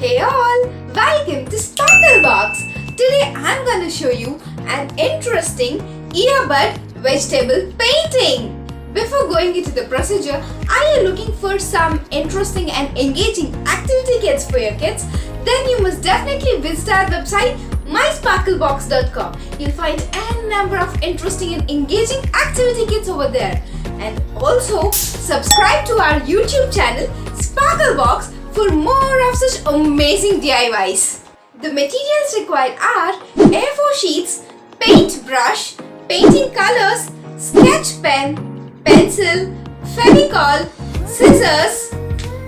Hey all, welcome to Sparklebox. Today I'm gonna show you an interesting earbud vegetable painting. Before going into the procedure, are you looking for some interesting and engaging activity kits for your kids? Then you must definitely visit our website mysparklebox.com. You'll find a number of interesting and engaging activity kits over there. And also subscribe to our YouTube channel Sparklebox for more of such amazing DIYs. The materials required are A4 sheets, paintbrush, painting colors, sketch pen, pencil, fevicol, scissors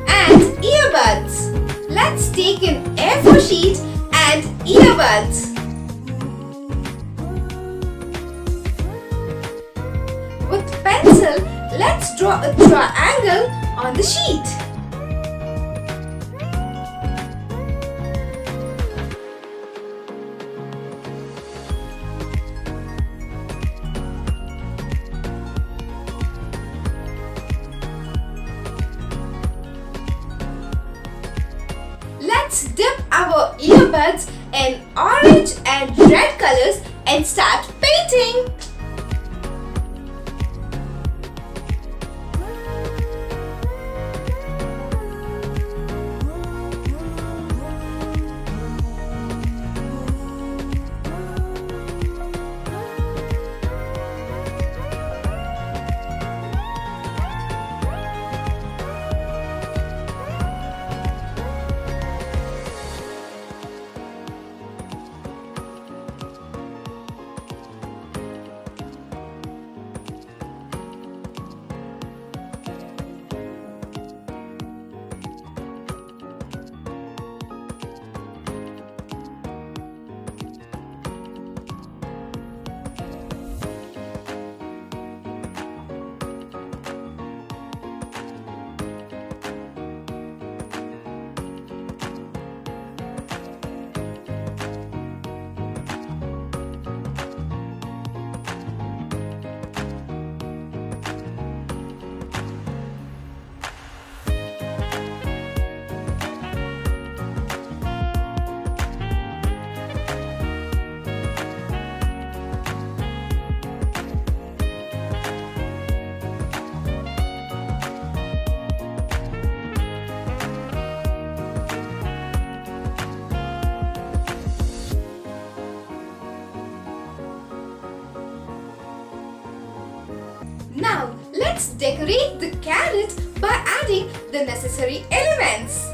and earbuds. Let's take an A4 sheet and earbuds. With pencil, let's draw a triangle on the sheet. Let's dip our earbuds in orange and red colors and start painting. Now, let's decorate the carrot by adding the necessary elements.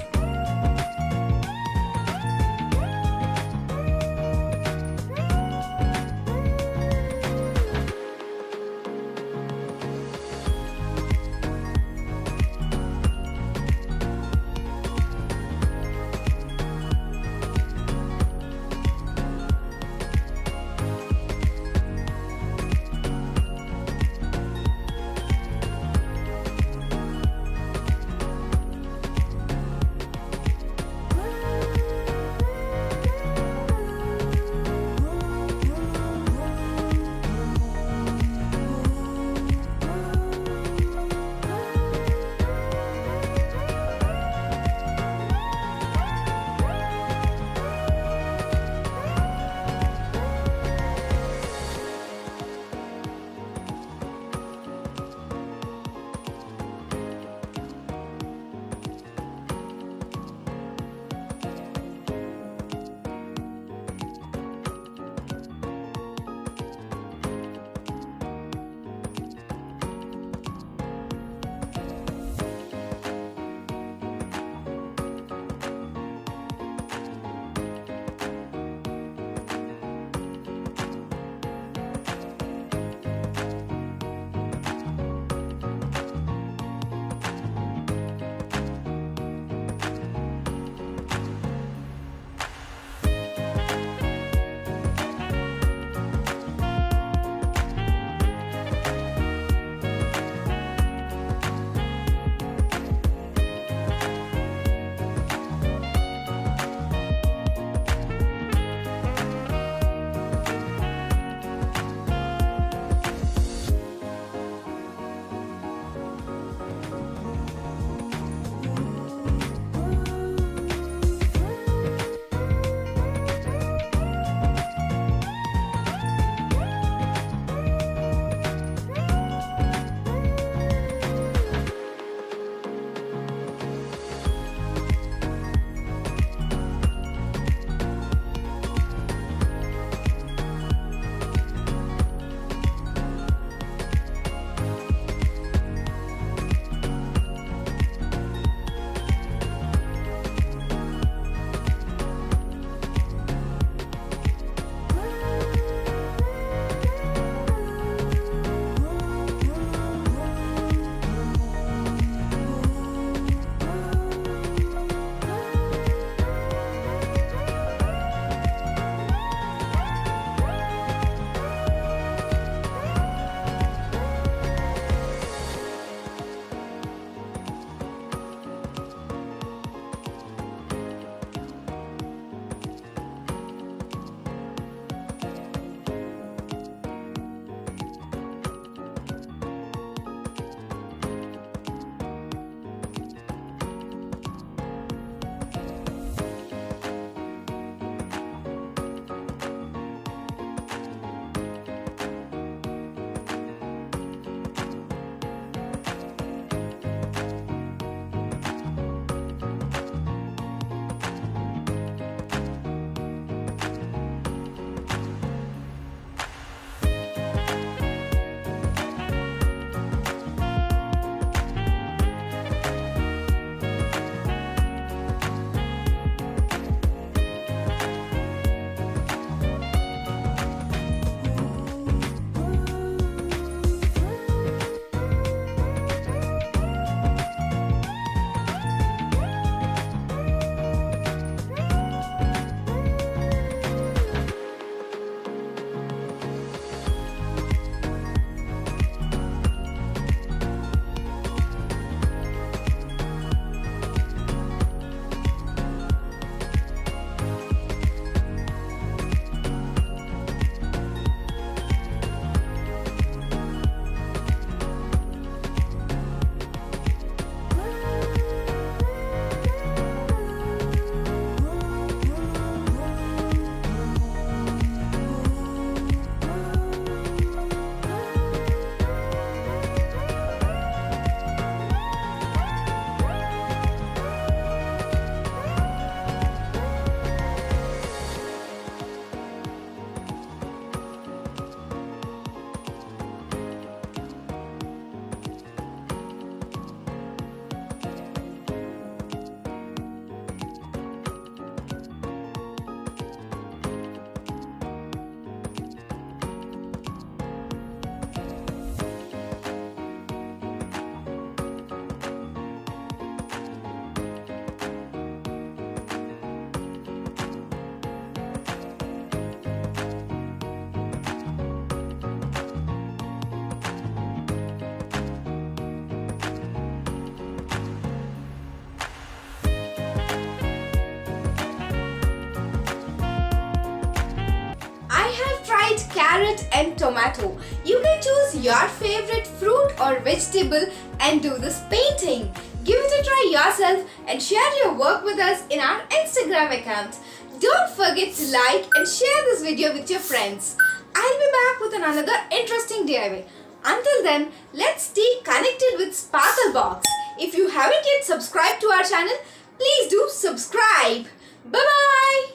and tomato. You can choose your favorite fruit or vegetable and do this painting. Give it a try yourself and share your work with us in our Instagram account. Don't forget to like and share this video with your friends. I'll be back with another interesting DIY. Until then, let's stay connected with Sparklebox. If you haven't yet subscribed to our channel, please do subscribe. Bye-bye.